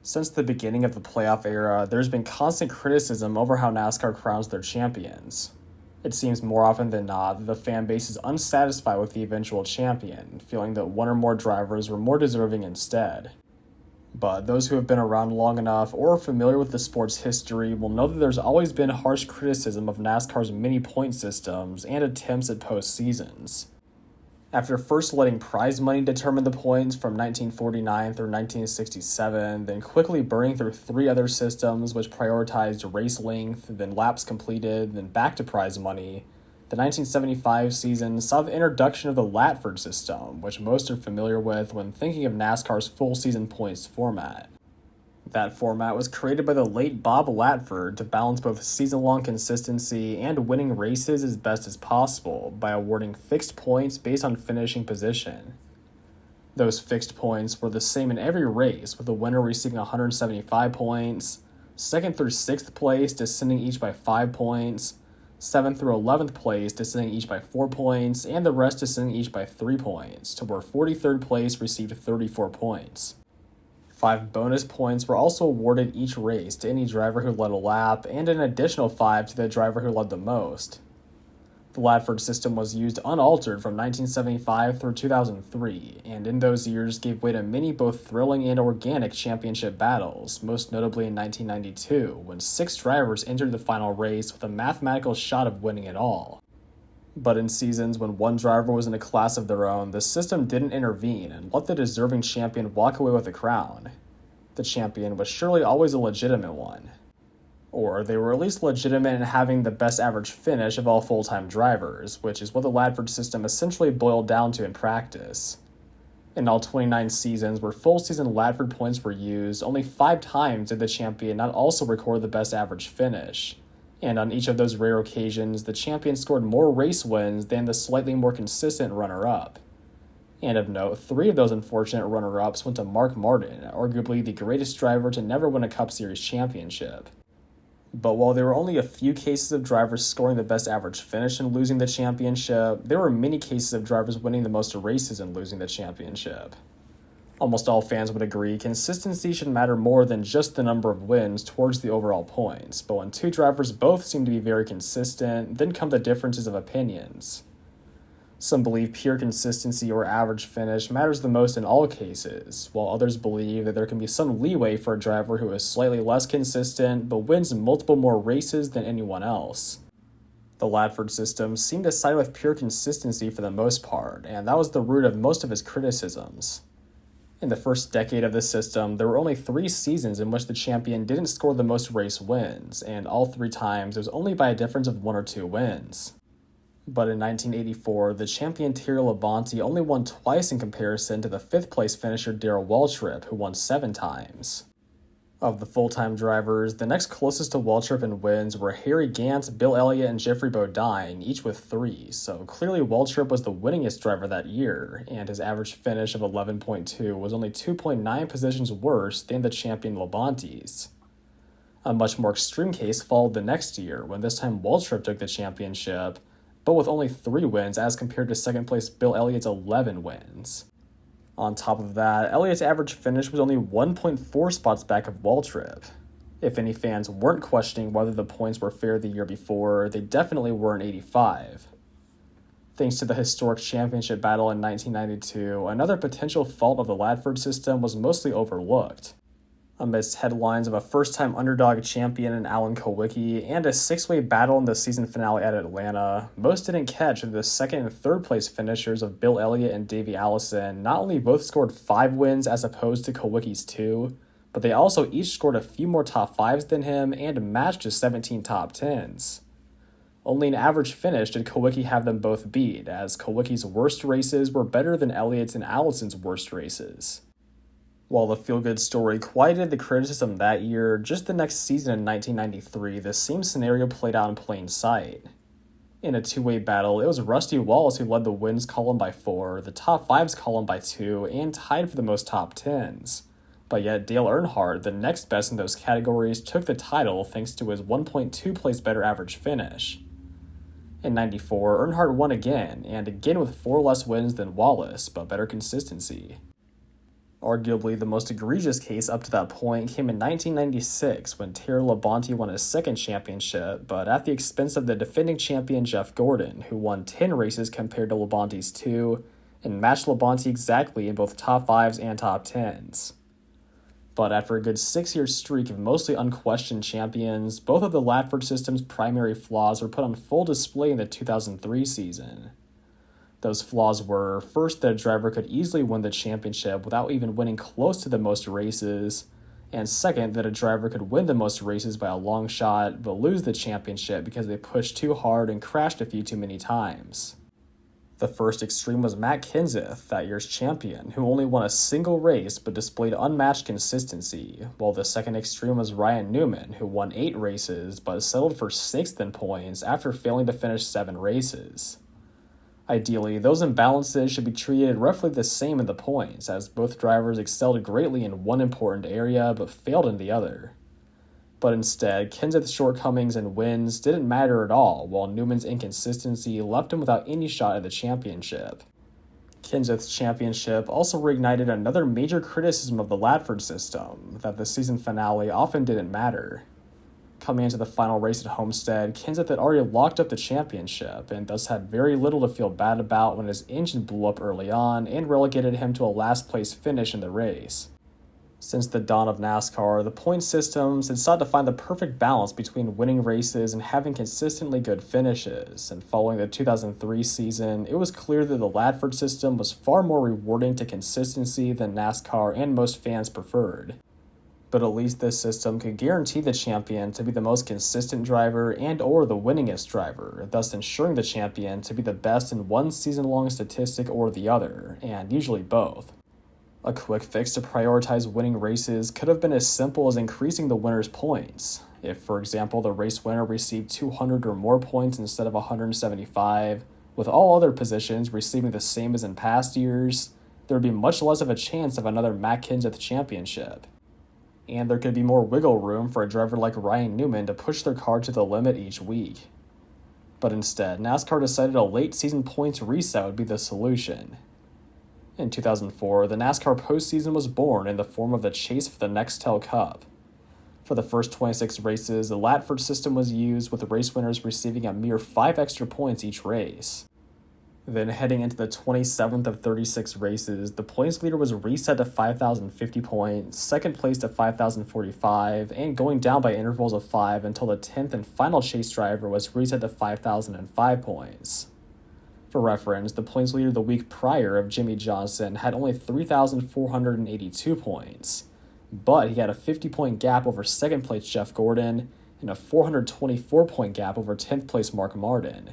Since the beginning of the playoff era, there's been constant criticism over how NASCAR crowns their champions. It seems more often than not that the fan base is unsatisfied with the eventual champion, feeling that one or more drivers were more deserving instead. But those who have been around long enough or are familiar with the sport's history will know that there's always been harsh criticism of NASCAR's many point systems and attempts at postseasons. After first letting prize money determine the points from 1949 through 1967, then quickly burning through three other systems which prioritized race length, then laps completed, then back to prize money, the 1975 season saw the introduction of the Latford system, which most are familiar with when thinking of NASCAR's full season points format. That format was created by the late Bob Latford to balance both season-long consistency and winning races as best as possible by awarding fixed points based on finishing position. Those fixed points were the same in every race, with the winner receiving 175 points, 2nd through 6th place descending each by 5 points, 7th through 11th place descending each by 4 points, and the rest descending each by 3 points, to where 43rd place received 34 points. 5 bonus points were also awarded each race to any driver who led a lap, and an additional 5 to the driver who led the most. The Latford system was used unaltered from 1975 through 2003, and in those years gave way to many both thrilling and organic championship battles, most notably in 1992, when 6 drivers entered the final race with a mathematical shot of winning it all. But in seasons when one driver was in a class of their own, the system didn't intervene and let the deserving champion walk away with the crown. The champion was surely always a legitimate one. Or they were at least legitimate in having the best average finish of all full-time drivers, which is what the Latford system essentially boiled down to in practice. In all 29 seasons where full-season Latford points were used, only 5 times did the champion not also record the best average finish. And on each of those rare occasions, the champion scored more race wins than the slightly more consistent runner-up. And of note, 3 of those unfortunate runner-ups went to Mark Martin, arguably the greatest driver to never win a Cup Series championship. But while there were only a few cases of drivers scoring the best average finish and losing the championship, there were many cases of drivers winning the most races and losing the championship. Almost all fans would agree consistency should matter more than just the number of wins towards the overall points, but when 2 drivers both seem to be very consistent, then come the differences of opinions. Some believe pure consistency or average finish matters the most in all cases, while others believe that there can be some leeway for a driver who is slightly less consistent but wins multiple more races than anyone else. The Latford system seemed to side with pure consistency for the most part, and that was the root of most of his criticisms. In the first decade of the system, there were only 3 seasons in which the champion didn't score the most race wins, and all 3 times it was only by a difference of 1 or 2 wins. But in 1984, the champion Terry Labonte only won twice in comparison to the 5th place finisher Darrell Waltrip, who won 7 times. Of the full-time drivers, the next closest to Waltrip in wins were Harry Gant, Bill Elliott, and Jeffrey Bodine, each with 3, so clearly Waltrip was the winningest driver that year, and his average finish of 11.2 was only 2.9 positions worse than the champion Labonte's. A much more extreme case followed the next year, when this time Waltrip took the championship, but with only 3 wins as compared to second-place Bill Elliott's 11 wins. On top of that, Elliott's average finish was only 1.4 spots back of Waltrip. If any fans weren't questioning whether the points were fair the year before, they definitely were in 85. Thanks to the historic championship battle in 1992, another potential fault of the Latford system was mostly overlooked. Amidst headlines of a first-time underdog champion in Alan Kulwicki and a 6-way battle in the season finale at Atlanta, most didn't catch that the 2nd and 3rd place finishers of Bill Elliott and Davey Allison not only both scored 5 wins as opposed to Kulwicki's 2, but they also each scored a few more top 5s than him and matched his 17 top 10s. Only an average finish did Kulwicki have them both beat, as Kulwicki's worst races were better than Elliott's and Allison's worst races. While the feel-good story quieted the criticism that year, just the next season in 1993, the same scenario played out in plain sight. In a 2-way battle, it was Rusty Wallace who led the wins column by 4, the top 5s column by 2, and tied for the most top 10s. But yet Dale Earnhardt, the next best in those categories, took the title thanks to his 1.2 place better average finish. In 94, Earnhardt won again, and again with 4 less wins than Wallace, but better consistency. Arguably, the most egregious case up to that point came in 1996 when Terry Labonte won his second championship, but at the expense of the defending champion Jeff Gordon, who won 10 races compared to Labonte's 2, and matched Labonte exactly in both top 5s and top 10s. But after a good 6-year streak of mostly unquestioned champions, both of the Latford system's primary flaws were put on full display in the 2003 season. Those flaws were, first, that a driver could easily win the championship without even winning close to the most races, and second, that a driver could win the most races by a long shot, but lose the championship because they pushed too hard and crashed a few too many times. The first extreme was Matt Kenseth, that year's champion, who only won a single race but displayed unmatched consistency, while the second extreme was Ryan Newman, who won 8 races but settled for 6th in points after failing to finish 7 races. Ideally, those imbalances should be treated roughly the same in the points, as both drivers excelled greatly in one important area but failed in the other. But instead, Kenseth's shortcomings and wins didn't matter at all, while Newman's inconsistency left him without any shot at the championship. Kenseth's championship also reignited another major criticism of the Latford system, that the season finale often didn't matter. Coming into the final race at Homestead, Kenseth had already locked up the championship, and thus had very little to feel bad about when his engine blew up early on and relegated him to a last-place finish in the race. Since the dawn of NASCAR, the point systems had sought to find the perfect balance between winning races and having consistently good finishes, and following the 2003 season, it was clear that the Latford system was far more rewarding to consistency than NASCAR and most fans preferred. But at least this system could guarantee the champion to be the most consistent driver and/or the winningest driver, thus ensuring the champion to be the best in one season-long statistic or the other, and usually both. A quick fix to prioritize winning races could have been as simple as increasing the winner's points. If, for example, the race winner received 200 or more points instead of 175, with all other positions receiving the same as in past years, there would be much less of a chance of another Matt Kenseth championship. And there could be more wiggle room for a driver like Ryan Newman to push their car to the limit each week. But instead, NASCAR decided a late season points reset would be the solution. In 2004, the NASCAR postseason was born in the form of the chase for the Nextel Cup. For the first 26 races, the Latford system was used, with the race winners receiving a mere 5 extra points each race. Then heading into the 27th of 36 races, the points leader was reset to 5,050 points, second place to 5,045, and going down by intervals of 5 until the 10th and final chase driver was reset to 5,005 points. For reference, the points leader the week prior of Jimmy Johnson had only 3,482 points, but he had a 50-point gap over second place Jeff Gordon and a 424-point gap over 10th place Mark Martin.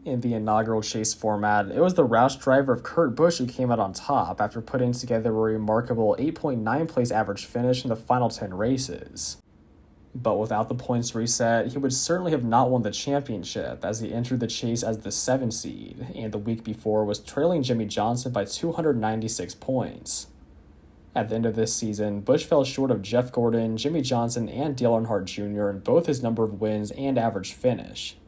In the inaugural chase format, it was the Roush driver of Kurt Busch who came out on top after putting together a remarkable 8.9 place average finish in the final 10 races. But without the points reset, he would certainly have not won the championship, as he entered the chase as the 7 seed, and the week before was trailing Jimmy Johnson by 296 points. At the end of this season, Busch fell short of Jeff Gordon, Jimmy Johnson, and Dale Earnhardt Jr. in both his number of wins and average finish.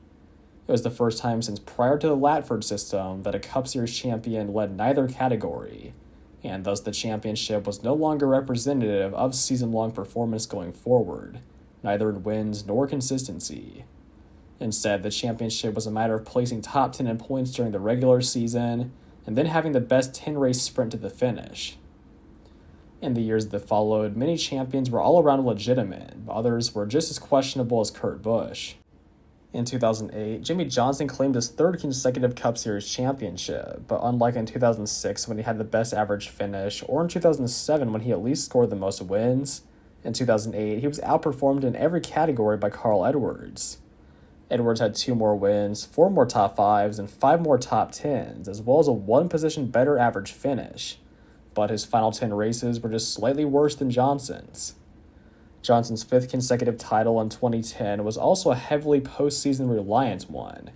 It was the first time since prior to the Latford system that a Cup Series champion led neither category, and thus the championship was no longer representative of season-long performance going forward, neither in wins nor consistency. Instead, the championship was a matter of placing top 10 in points during the regular season, and then having the best 10-race sprint to the finish. In the years that followed, many champions were all around legitimate, but others were just as questionable as Kurt Busch. In 2008, Jimmy Johnson claimed his third consecutive Cup Series championship, but unlike in 2006 when he had the best average finish, or in 2007 when he at least scored the most wins, in 2008 he was outperformed in every category by Carl Edwards. Edwards had 2 more wins, 4 more top 5s, and 5 more top 10s, as well as a 1 position better average finish, but his final 10 races were just slightly worse than Johnson's. Johnson's 5th consecutive title in 2010 was also a heavily postseason reliant one,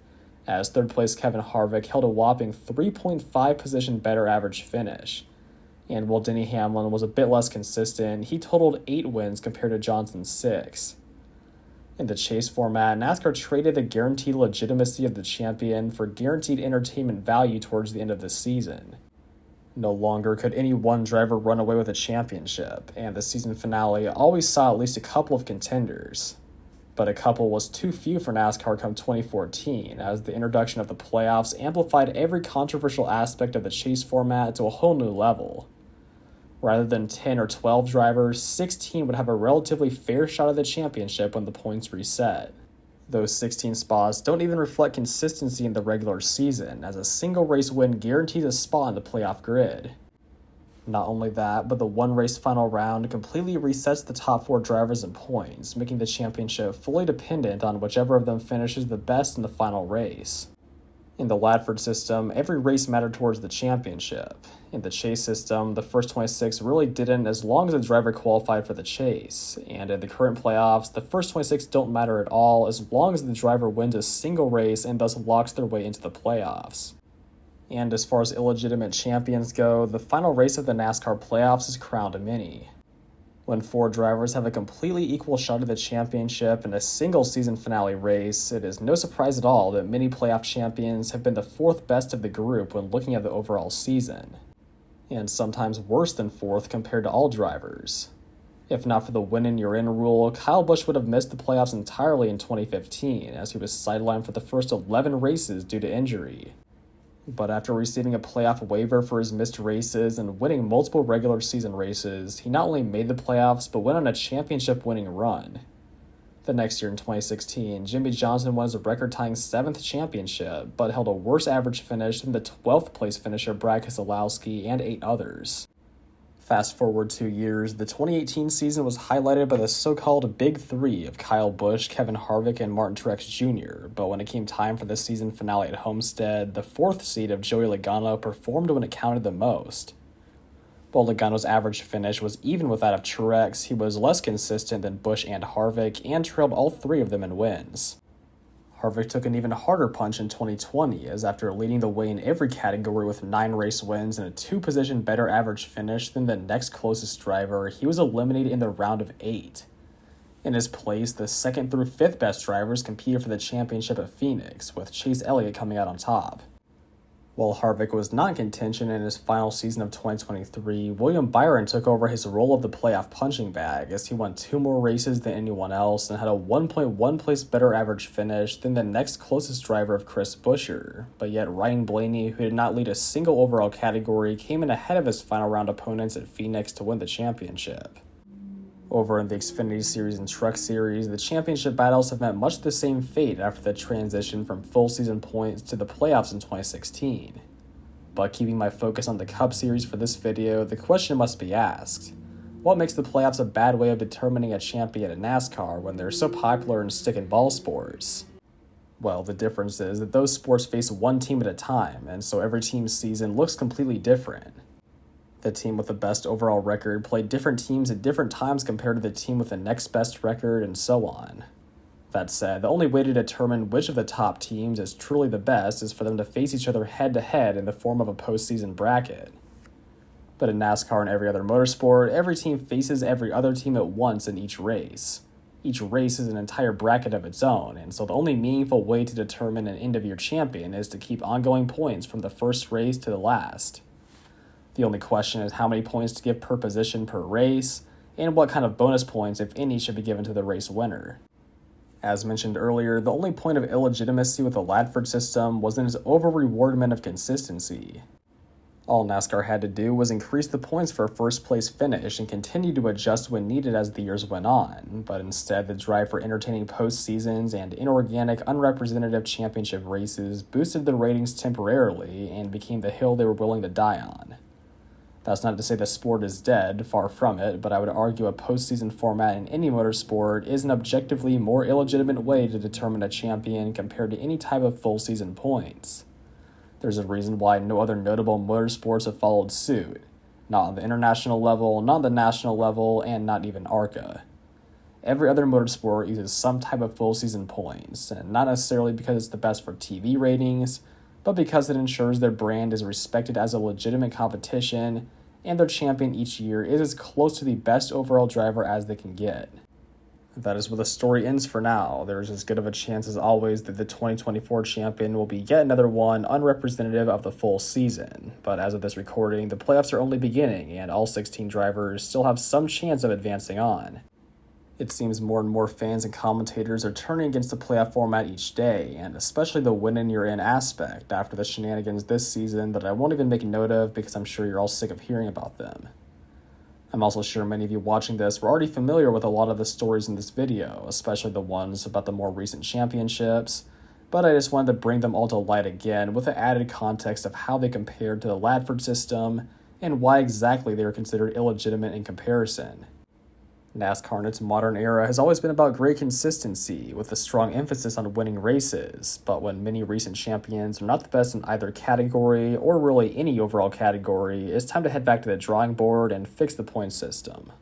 as third-place Kevin Harvick held a whopping 3.5 position better average finish, and while Denny Hamlin was a bit less consistent, he totaled 8 wins compared to Johnson's 6. In the chase format, NASCAR traded the guaranteed legitimacy of the champion for guaranteed entertainment value towards the end of the season. No longer could any one driver run away with a championship, and the season finale always saw at least a couple of contenders. But a couple was too few for NASCAR come 2014, as the introduction of the playoffs amplified every controversial aspect of the chase format to a whole new level. Rather than 10 or 12 drivers, 16 would have a relatively fair shot at the championship when the points reset. Those 16 spots don't even reflect consistency in the regular season, as a single race win guarantees a spot in the playoff grid. Not only that, but the one race final round completely resets the top 4 drivers in points, making the championship fully dependent on whichever of them finishes the best in the final race. In the Ladford system, every race mattered towards the championship. In the chase system, the first 26 really didn't as long as the driver qualified for the chase, and in the current playoffs, the first 26 don't matter at all as long as the driver wins a single race and thus locks their way into the playoffs. And as far as illegitimate champions go, the final race of the NASCAR playoffs is crowned a mini. When 4 drivers have a completely equal shot at the championship in a single season finale race, it is no surprise at all that many playoff champions have been the 4th best of the group when looking at the overall season, and sometimes worse than 4th compared to all drivers. If not for the win and you're in rule, Kyle Busch would have missed the playoffs entirely in 2015, as he was sidelined for the first 11 races due to injury. But after receiving a playoff waiver for his missed races and winning multiple regular season races, he not only made the playoffs but went on a championship-winning run. The next year in 2016, Jimmy Johnson won his record-tying 7th championship, but held a worse average finish than the 12th place finisher Brad Keselowski and 8 others. Fast forward 2 years, the 2018 season was highlighted by the so-called Big Three of Kyle Busch, Kevin Harvick, and Martin Truex Jr., but when it came time for the season finale at Homestead, the 4th seed of Joey Logano performed when it counted the most. While Logano's average finish was even with that of Truex, he was less consistent than Busch and Harvick, and trailed all 3 of them in wins. Harvick took an even harder punch in 2020, as after leading the way in every category with 9 race wins and a 2-position better average finish than the next closest driver, he was eliminated in the round of 8. In his place, the 2nd through 5th best drivers competed for the championship at Phoenix, with Chase Elliott coming out on top. While Harvick was not in contention in his final season of 2023, William Byron took over his role of the playoff punching bag as he won 2 more races than anyone else and had a 1.1 place better average finish than the next closest driver of Chris Buescher, but yet Ryan Blaney, who did not lead a single overall category, came in ahead of his final round opponents at Phoenix to win the championship. Over in the Xfinity Series and Truck Series, the championship battles have met much the same fate after the transition from full season points to the playoffs in 2016. But keeping my focus on the Cup Series for this video, the question must be asked: what makes the playoffs a bad way of determining a champion in NASCAR when they're so popular in stick and ball sports? Well, the difference is that those sports face one team at a time, and so every team's season looks completely different. The team with the best overall record played different teams at different times compared to the team with the next best record, and so on. That said, the only way to determine which of the top teams is truly the best is for them to face each other head-to-head in the form of a postseason bracket. But in NASCAR and every other motorsport, every team faces every other team at once in each race. Each race is an entire bracket of its own, and so the only meaningful way to determine an end-of-year champion is to keep ongoing points from the first race to the last. The only question is how many points to give per position per race, and what kind of bonus points, if any, should be given to the race winner. As mentioned earlier, the only point of illegitimacy with the Ladford system was in its over-rewardment of consistency. All NASCAR had to do was increase the points for a first-place finish and continue to adjust when needed as the years went on, but instead the drive for entertaining postseasons and inorganic, unrepresentative championship races boosted the ratings temporarily and became the hill they were willing to die on. That's not to say the sport is dead, far from it, but I would argue a postseason format in any motorsport is an objectively more illegitimate way to determine a champion compared to any type of full season points. There's a reason why no other notable motorsports have followed suit. Not on the international level, not the national level, and not even ARCA. Every other motorsport uses some type of full season points, and not necessarily because it's the best for TV ratings, but because it ensures their brand is respected as a legitimate competition, and their champion each year is as close to the best overall driver as they can get. That is where the story ends for now. There's as good of a chance as always that the 2024 champion will be yet another one unrepresentative of the full season. But as of this recording, the playoffs are only beginning, and all 16 drivers still have some chance of advancing on. It seems more and more fans and commentators are turning against the playoff format each day, and especially the win-and-you're-in aspect after the shenanigans this season that I won't even make a note of because I'm sure you're all sick of hearing about them. I'm also sure many of you watching this were already familiar with a lot of the stories in this video, especially the ones about the more recent championships, but I just wanted to bring them all to light again with the added context of how they compared to the Ladford system and why exactly they are considered illegitimate in comparison. NASCAR in its modern era has always been about great consistency, with a strong emphasis on winning races, but when many recent champions are not the best in either category, or really any overall category, it's time to head back to the drawing board and fix the point system.